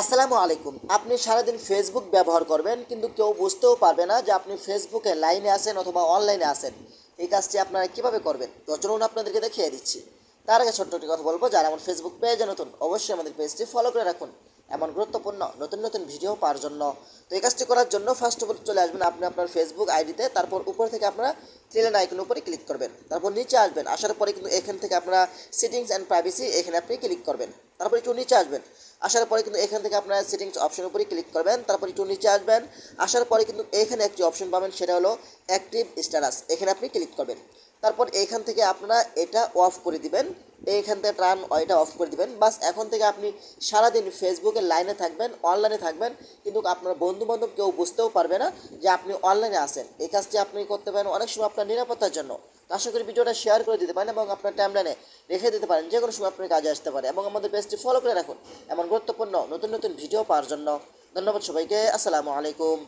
আসসালামু আলাইকুম। আপনি সারাদিন ফেসবুক ব্যবহার করবেন কিন্তু কেউ বুঝতেও পারবে না যে আপনি ফেসবুকে লাইনে আছেন অথবা অনলাইনে আছেন। এই কাজটি আপনারা কিভাবে করবেন তো চলুন আপনাদেরকে দেখিয়ে দিচ্ছি। তার আগে ছোট্ট একটি কথা বলবো, যারা আমার ফেসবুক পেজে নতুন অবশ্যই আমাদের পেজটি ফলো করে রাখুন এমন গুরুত্বপূর্ণ নতুন নতুন ভিডিও পাওয়ার জন্য। তো এই কাজটি করার জন্য ফার্স্ট অফ অল চলে আসবেন আপনি আপনার ফেসবুক আইডিতে, তারপর উপর থেকে আপনারা থ্রি লাইন আইকনের উপরে ক্লিক করবেন, তারপর নিচে আসবেন, আসার পরে কিন্তু এখান থেকে আপনারা সেটিংস অ্যান্ড প্রাইভেসি এখানে আপনি ক্লিক করবেন, তারপর একটু নিচে আসবেন, আসার পরে কিন্তু এখান থেকে আপনারা সেটিংস অপশনের উপরে ক্লিক করবেন, তারপর একটু নিচে আসবেন, আসার পরে কিন্তু এখানে একটি অপশন পাবেন, সেটা হলো অ্যাক্টিভ স্ট্যাটাস, এখানে আপনি ক্লিক করবেন। তারপর এইখান থেকে আপনারা এটা অফ করে দিবেন, এইখান থেকে টার্ন এটা অফ করে দিবেন। বাস এখন থেকে আপনি সারাদিন ফেসবুকে লাইনে থাকবেন, অনলাইনে থাকবেন, কিন্তু আপনার বন্ধু বান্ধব কেউ বুঝতেও পারবে না যে আপনি অনলাইনে আছেন। এই কাজটি আপনি করতে পারেন অনেক সময় আপনার নিরাপত্তার জন্য। তো আশা করি ভিডিওটা শেয়ার করে দিতে পারেন এবং আপনার টাইমলাইনে রেখে দিতে পারেন, যে কোনো সময় আপনার কাজে আসতে পারে। এবং আমাদের পেজটি ফলো করে রাখুন এমন গুরুত্বপূর্ণ নতুন নতুন ভিডিও পাওয়ার জন্য। ধন্যবাদ সবাইকে। আসসালামু আলাইকুম।